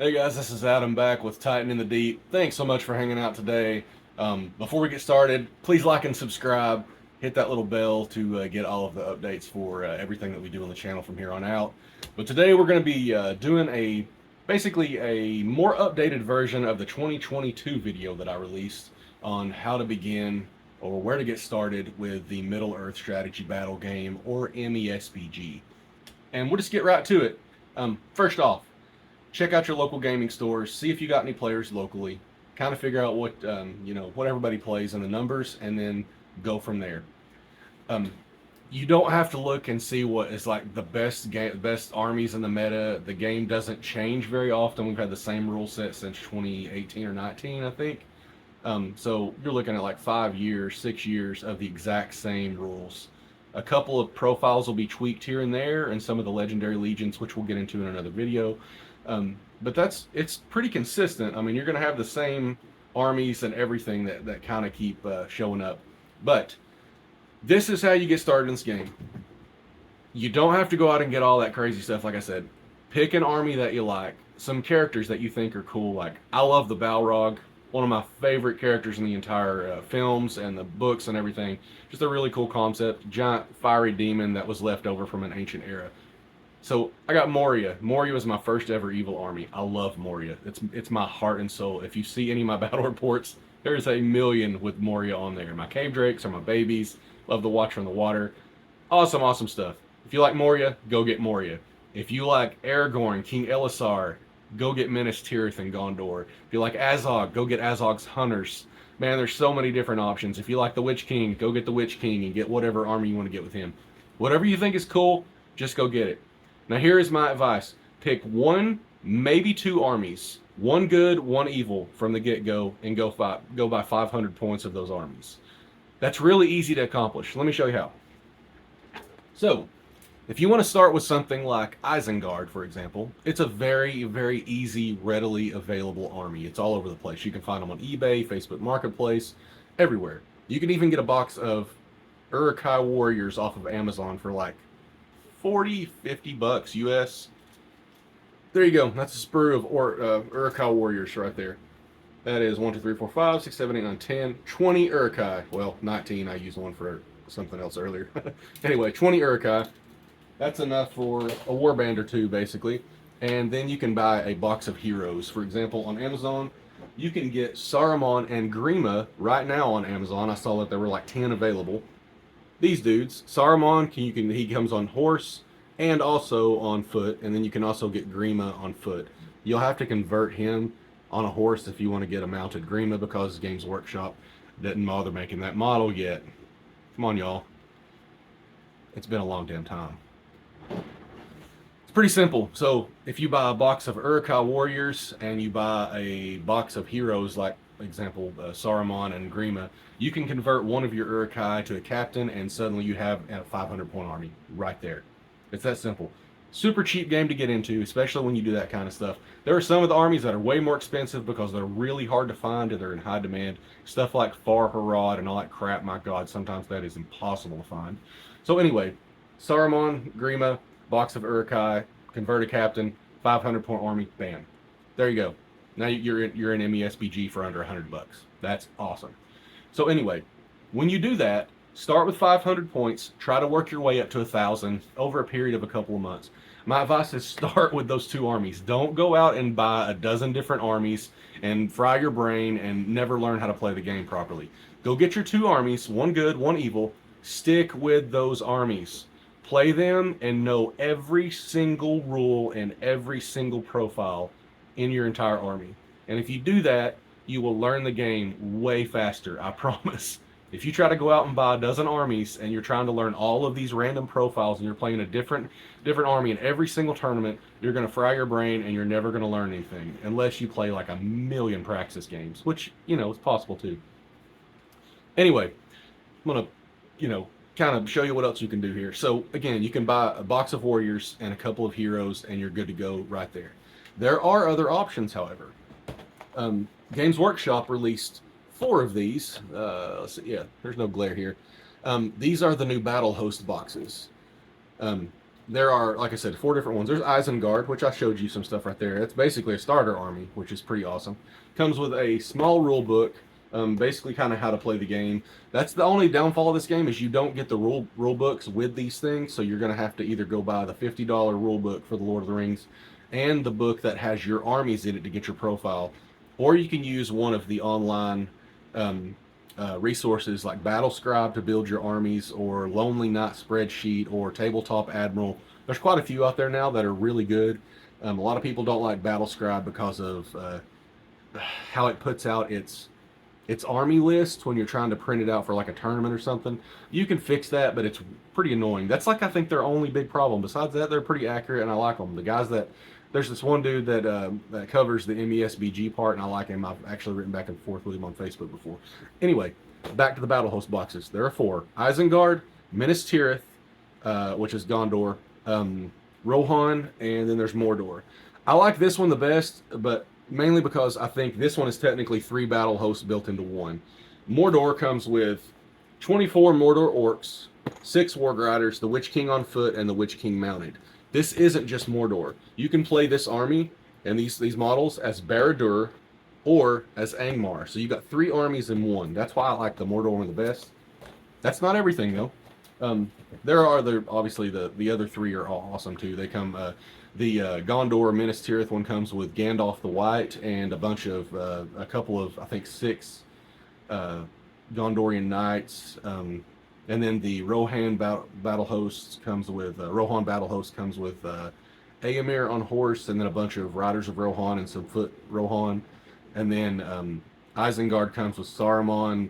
Hey guys, this is Adam back with Titan in the Deep. Thanks so much for hanging out today. Before we get started, please like and subscribe. Hit that little bell to get all of the updates for everything that we do on the channel from here on out. But today we're going to be doing basically a more updated version of the 2022 video that I released on how to begin or where to get started with the Middle Earth Strategy Battle Game, or MESBG. And we'll just get right to it. First off, check out your local gaming stores, see if you got any players locally, kind of figure out what what everybody plays and the numbers, and then go from there. Um, you don't have to look and see what is like the best armies in the meta. The game doesn't change very often. We've had the same rule set since 2018 or 19, I think. So you're looking at like 5 years, 6 years of the exact same rules. A couple of profiles will be tweaked here and there, and some of the legendary legions, which we'll get into in another video. But it's pretty consistent. I mean, you're going to have the same armies and everything that kind of keep showing up. But this is how you get started in this game. You don't have to go out and get all that crazy stuff. Like I said, pick an army that you like, some characters that you think are cool. Like, I love the Balrog, one of my favorite characters in the entire films and the books and everything. Just a really cool concept. Giant fiery demon that was left over from an ancient era. So I got Moria. Moria was my first ever evil army. I love Moria. It's my heart and soul. If you see any of my battle reports, there's a million with Moria on there. My cave drakes are my babies. Love the Watcher in the Water. Awesome, awesome stuff. If you like Moria, go get Moria. If you like Aragorn, King Elisar, go get Minas Tirith and Gondor. If you like Azog, go get Azog's Hunters. Man, there's so many different options. If you like the Witch King, go get the Witch King and get whatever army you want to get with him. Whatever you think is cool, just go get it. Now here is my advice. Pick one, maybe two armies. One good, one evil from the get-go, and go by 500 points of those armies. That's really easy to accomplish. Let me show you how. So, if you want to start with something like Isengard, for example, it's a very, very easy, readily available army. It's all over the place. You can find them on eBay, Facebook Marketplace, everywhere. You can even get a box of Uruk-hai warriors off of Amazon for like 40, 50 bucks US. There you go. That's a sprue of Uruk-hai warriors right there. That is 1, 2, 3, 4, 5, 6, 7, 8, 9, 10, 20 Uruk-hai. Well, 19. I used one for something else earlier. Anyway, 20 Uruk-hai. That's enough for a warband or two, basically. And then you can buy a box of heroes. For example, on Amazon, you can get Saruman and Grima right now on Amazon. I saw that there were like 10 available. These dudes, Saruman, he comes on horse and also on foot, and then you can also get Grima on foot. You'll have to convert him on a horse if you want to get a mounted Grima, because Games Workshop didn't bother making that model yet. Come on, y'all. It's been a long damn time. It's pretty simple. So if you buy a box of Uruk-hai warriors and you buy a box of heroes, like example Saruman and Grima, you can convert one of your Uruk-hai to a captain, and suddenly you have a 500-point army right there. It's that simple. Super cheap game to get into, especially when you do that kind of stuff. There are some of the armies that are way more expensive because they're really hard to find and they're in high demand. Stuff like Far Harad and all that crap, my god, sometimes that is impossible to find. So anyway, Saruman, Grima, box of Uruk-hai, convert a captain, 500-point army, bam. There you go. Now you're in MESBG for under 100 bucks. That's awesome. So anyway, when you do that, start with 500 points, try to work your way up to 1,000 over a period of a couple of months. My advice is start with those two armies. Don't go out and buy a dozen different armies and fry your brain and never learn how to play the game properly. Go get your two armies, one good, one evil. Stick with those armies. Play them and know every single rule and every single profile in your entire army. And if you do that, you will learn the game way faster, I promise. If you try to go out and buy a dozen armies and you're trying to learn all of these random profiles and you're playing a different army in every single tournament, you're going to fry your brain and you're never going to learn anything unless you play like a million practice games, which, is possible too. Anyway, I'm going to, kind of show you what else you can do here. So again, you can buy a box of warriors and a couple of heroes and you're good to go right there. There are other options, however. Games Workshop released 4 of these. Let's see, yeah, there's no glare here. These are the new Battle Host boxes. there are, like I said, 4 different ones. There's Isengard, which I showed you some stuff right there. It's basically a starter army, which is pretty awesome. Comes with a small rule book, basically kind of how to play the game. That's the only downfall of this game is you don't get the rule books with these things, so you're going to have to either go buy the $50 rule book for the Lord of the Rings and the book that has your armies in it to get your profile, or you can use one of the online resources like Battle Scribe to build your armies, or Lonely Knight Spreadsheet, or Tabletop Admiral. There's quite a few out there now that are really good. A lot of people don't like Battle Scribe because of how it puts out its army list when you're trying to print it out for like a tournament or something. You can fix that, but it's pretty annoying. That's like, I think, their only big problem. Besides that, they're pretty accurate, and I like them. The guys that there's this one dude that covers the MESBG part, and I like him. I've actually written back and forth with him on Facebook before. Anyway, back to the battle host boxes. There are 4: Isengard, Minas Tirith, which is Gondor, Rohan, and then there's Mordor. I like this one the best, but mainly because I think this one is technically 3 battle hosts built into one. Mordor comes with 24 Mordor orcs, 6 warg riders, the Witch King on foot, and the Witch King mounted. This isn't just Mordor. You can play this army and these models as Barad-dûr or as Angmar. So you got 3 armies in one. That's why I like the Mordor one the best. That's not everything though. There are obviously the other 3 are all awesome too. They come the Gondor Minas Tirith one comes with Gandalf the White and a couple of, I think, 6 Gondorian knights. And then the Rohan battle host comes with Aemir on horse, and then a bunch of riders of Rohan and some foot Rohan, and then Isengard comes with Saruman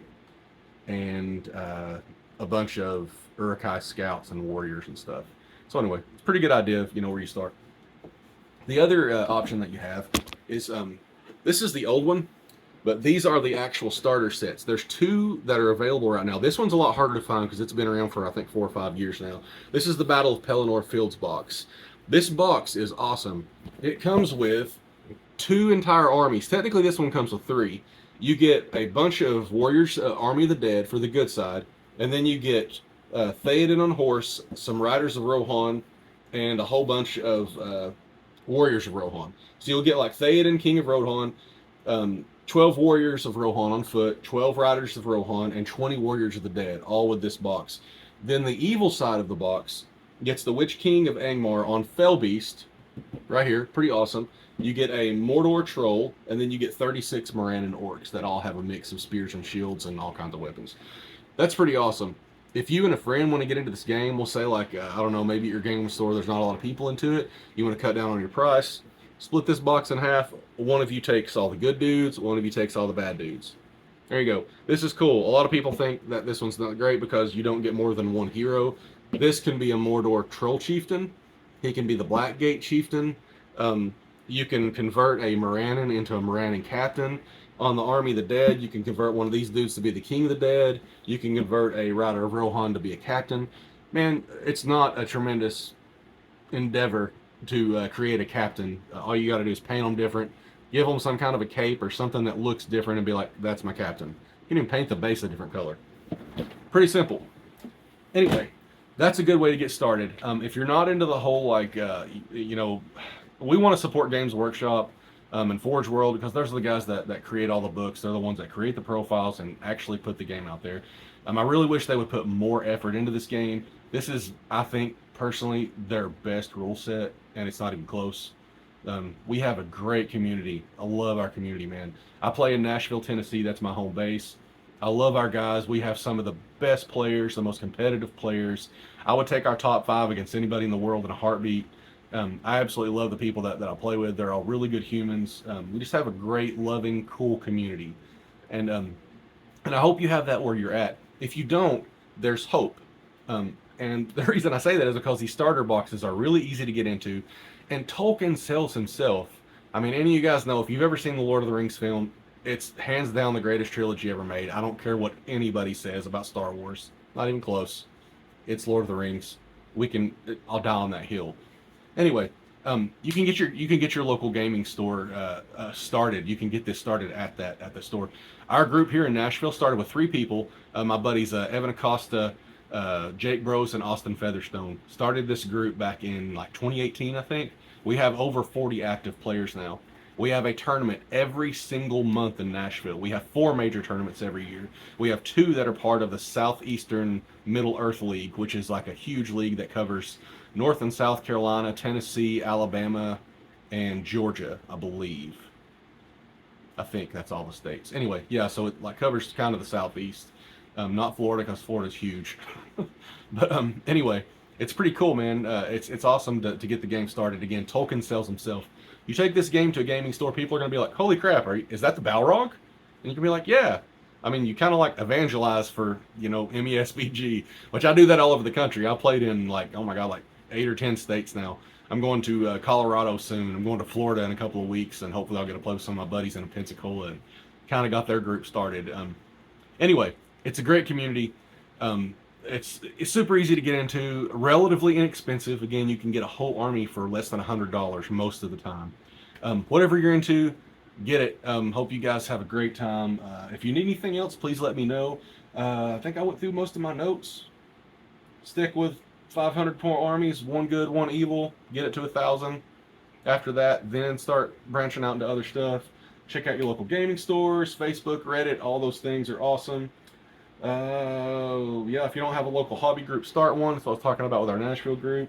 and a bunch of Uruk-hai scouts and warriors and stuff. So anyway, it's a pretty good idea if you know where you start. The other option that you have is this is the old one. But these are the actual starter sets. There's 2 that are available right now. This one's a lot harder to find because it's been around for, I think, 4 or 5 years now. This is the Battle of Pelennor Fields box. This box is awesome. It comes with 2 entire armies. Technically, this one comes with 3. You get a bunch of warriors, Army of the Dead for the good side, and then you get Theoden on horse, some riders of Rohan, and a whole bunch of warriors of Rohan. So you'll get like Theoden, King of Rohan, 12 warriors of Rohan on foot, 12 riders of Rohan, and 20 warriors of the dead, all with this box. Then the evil side of the box gets the Witch King of Angmar on Fellbeast, right here, pretty awesome. You get a Mordor troll, and then you get 36 Morannon orcs that all have a mix of spears and shields and all kinds of weapons. That's pretty awesome. If you and a friend want to get into this game, we'll say like, I don't know, maybe at your game store there's not a lot of people into it, you want to cut down on your price, split this box in half. One of you takes all the good dudes, one of you takes all the bad dudes. There you go. This is cool. A lot of people think that this one's not great because you don't get more than 1 hero. This can be a Mordor Troll Chieftain. He can be the Blackgate Chieftain. You can convert a Morannon into a Morannon Captain. On the Army of the Dead, you can convert one of these dudes to be the King of the Dead. You can convert a Rider of Rohan to be a Captain. Man, it's not a tremendous endeavor to create a captain. All you got to do is paint them different, give them some kind of a cape or something that looks different, and be like, that's my captain. You can even paint the base a different color. Pretty simple. Anyway, that's a good way to get started. If you're not into the whole, like, we want to support Games Workshop and Forge World because those are the guys that create all the books. They're the ones that create the profiles and actually put the game out there. I really wish they would put more effort into this game. This is, I think, personally, their best rule set, and it's not even close. We have a great community. I love our community, man. I play in Nashville, Tennessee. That's my home base. I love our guys. We have some of the best players, the most competitive players. I would take our top 5 against anybody in the world in a heartbeat. I absolutely love the people that I play with. They're all really good humans. We just have a great, loving, cool community. And I hope you have that where you're at. If you don't, there's hope. And the reason I say that is because these starter boxes are really easy to get into. And Tolkien sells himself. I mean, any of you guys know, if you've ever seen the Lord of the Rings film, it's hands down the greatest trilogy ever made. I don't care what anybody says about Star Wars. Not even close. It's Lord of the Rings. I'll die on that hill. Anyway, you can get your local gaming store started. You can get this started at the store. Our group here in Nashville started with 3 people. My buddies Evan Acosta, Jake Bros and Austin Featherstone started this group back in like 2018, I think. We have over 40 active players now. We have a tournament every single month in Nashville. We have 4 major tournaments every year. We have 2 that are part of the Southeastern Middle Earth League, which is like a huge league that covers North and South Carolina, Tennessee, Alabama, and Georgia, I believe. I think that's all the states. Anyway, yeah, so it like covers kind of the Southeast. Not Florida, because Florida's huge. But anyway, it's pretty cool, man. It's awesome to get the game started. Again, Tolkien sells himself. You take this game to a gaming store, people are going to be like, holy crap, is that the Balrog? And you can be like, yeah. I mean, you kind of like evangelize for, MESBG, which I do that all over the country. I played in like, oh my God, like 8 or 10 states now. I'm going to Colorado soon. I'm going to Florida in a couple of weeks, and hopefully I'll get to play with some of my buddies in Pensacola and kind of got their group started. Anyway, it's a great community. It's super easy to get into, relatively inexpensive. Again, you can get a whole army for less than $100 most of the time. Whatever you're into, get it. Hope you guys have a great time. If you need anything else, please let me know. I think I went through most of my notes. Stick with 500-point armies, one good, one evil. Get it to 1,000. After that, then start branching out into other stuff. Check out your local gaming stores, Facebook, Reddit. All those things are awesome. Yeah, if you don't have a local hobby group, start one. That's what I was talking about with our Nashville group.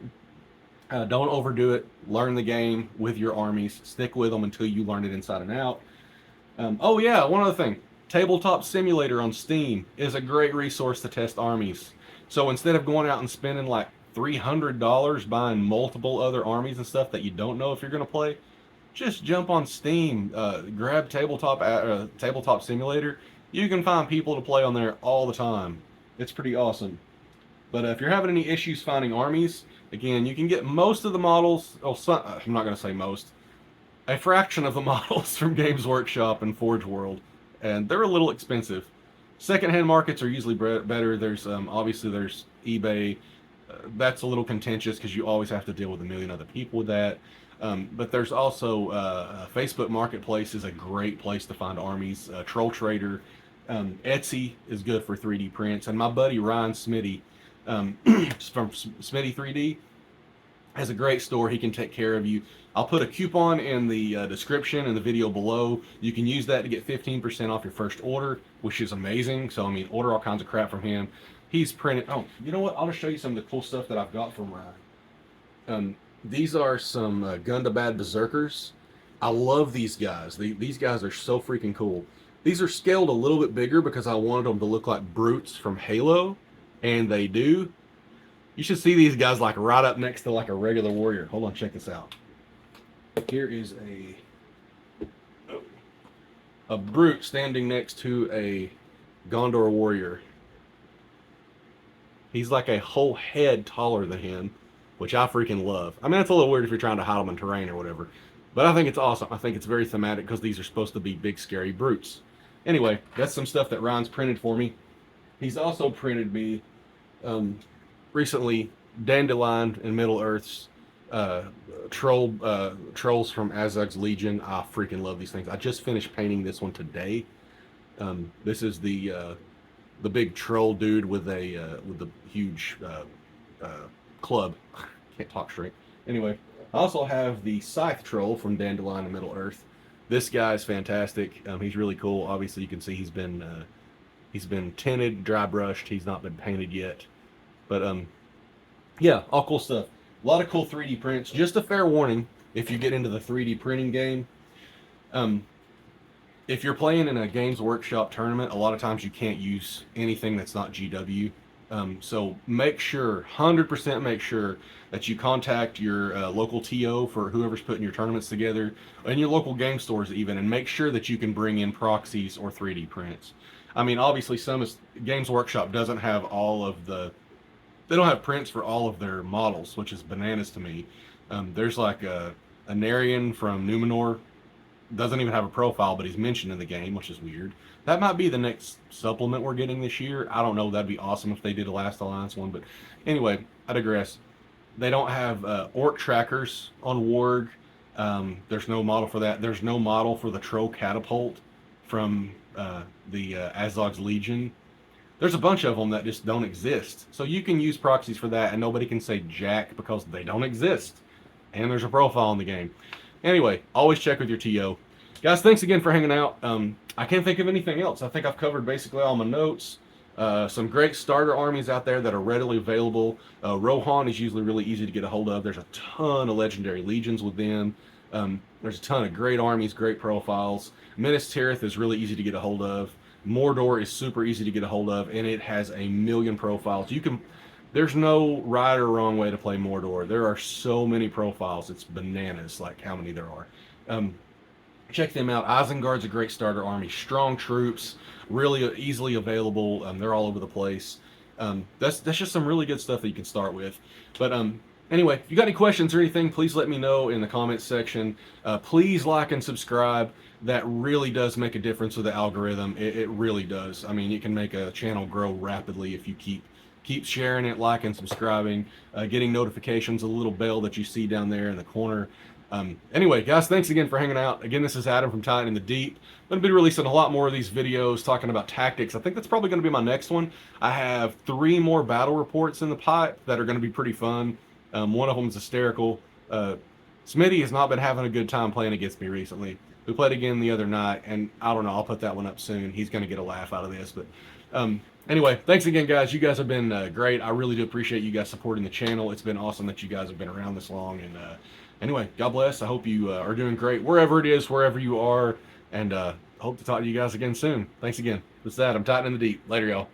Don't overdo it. Learn the game with your armies. Stick with them until you learn it inside and out. Oh yeah, one other thing. Tabletop Simulator on Steam is a great resource to test armies. So instead of going out and spending like $300 buying multiple other armies and stuff that you don't know if you're going to play, just jump on Steam, grab Tabletop Simulator. You can find people to play on there all the time. It's pretty awesome. But if you're having any issues finding armies, again, you can get most of the models. I'm not going to say most. A fraction of the models from Games Workshop and Forge World, and they're a little expensive. Secondhand markets are usually better. There's obviously there's eBay. That's a little contentious because you always have to deal with a million other people with that. But there's also Facebook Marketplace is a great place to find armies. Troll Trader, Etsy is good for 3D prints, and my buddy Ryan Smitty from Smitty 3D has a great store. He can take care of you. I'll put a coupon in the description and the video below. You can use that to get 15% off your first order, which is amazing. So, I mean, order all kinds of crap from him. He's printed. Oh, you know what? I'll just show you some of the cool stuff that I've got from Ryan. These are some Gundabad Berserkers. I love these guys. These guys are so freaking cool. These are scaled a little bit bigger because I wanted them to look like brutes from Halo, and they do. You should see these guys like right up next to like a regular warrior. Hold on, check this out. Here is a brute standing next to a Gondor warrior. He's like a whole head taller than him, which I freaking love. I mean, it's a little weird if you're trying to hide them in terrain or whatever, but I think it's awesome. I think it's very thematic because these are supposed to be big, scary brutes. Anyway, that's some stuff that Ryan's printed for me. He's also printed me recently Dandelion and Middle Earth's trolls from Azog's Legion. I freaking love these things. I just finished painting this one today. This is the big troll dude with the huge club. Can't talk straight. Anyway, I also have the Scythe Troll from Dandelion and Middle Earth. This guy's fantastic. He's really cool. Obviously, you can see he's been tinted, dry brushed. He's not been painted yet. But yeah, all cool stuff. A lot of cool 3D prints. Just a fair warning, if you get into the 3D printing game, if you're playing in a Games Workshop tournament, a lot of times you can't use anything that's not GW. So make sure, 100% make sure that you contact your local TO for whoever's putting your tournaments together, and your local game stores even, and make sure that you can bring in proxies or 3D prints. I mean, obviously, Games Workshop doesn't have they don't have prints for all of their models, which is bananas to me. There's like a Narian from Numenor, doesn't even have a profile, but he's mentioned in the game, which is weird. That might be the next supplement we're getting this year. I don't know. That'd be awesome if they did a Last Alliance one. But anyway, I digress. They don't have orc trackers on Warg. There's no model for that. There's no model for the Troll Catapult from the Azog's Legion. There's a bunch of them that just don't exist. So you can use proxies for that, and nobody can say jack because they don't exist. And there's a profile in the game. Anyway, always check with your TO. Guys, thanks again for hanging out. I can't think of anything else. I think I've covered basically all my notes. Some great starter armies out there that are readily available. Rohan is usually really easy to get a hold of. There's a ton of legendary legions with them. There's a ton of great armies, great profiles. Minas Tirith is really easy to get a hold of. Mordor is super easy to get a hold of, and it has a million profiles. There's no right or wrong way to play Mordor. There are so many profiles. It's bananas, like how many there are. Check them out. Isengard's a great starter army. Strong troops, really easily available. They're all over the place. That's just some really good stuff that you can start with. But anyway, if you got any questions or anything, please let me know in the comments section. Please like and subscribe. That really does make a difference with the algorithm. It really does. I mean, it can make a channel grow rapidly if you keep sharing it, liking, subscribing, getting notifications, a little bell that you see down there in the corner. Anyway, guys, thanks again for hanging out. Again, this is Adam from Titan in the Deep. I'm going to be releasing a lot more of these videos talking about tactics. I think that's probably going to be my next one. I have 3 more battle reports in the pipe that are going to be pretty fun. One of them is hysterical. Smitty has not been having a good time playing against me recently. We played again the other night, and I don't know, I'll put that one up soon. He's going to get a laugh out of this. But anyway, thanks again, guys. You guys have been great. I really do appreciate you guys supporting the channel. It's been awesome that you guys have been around this long. And anyway, God bless. I hope you are doing great wherever it is, wherever you are. And hope to talk to you guys again soon. Thanks again. This is Adam, Titan in the Deep. Later, y'all.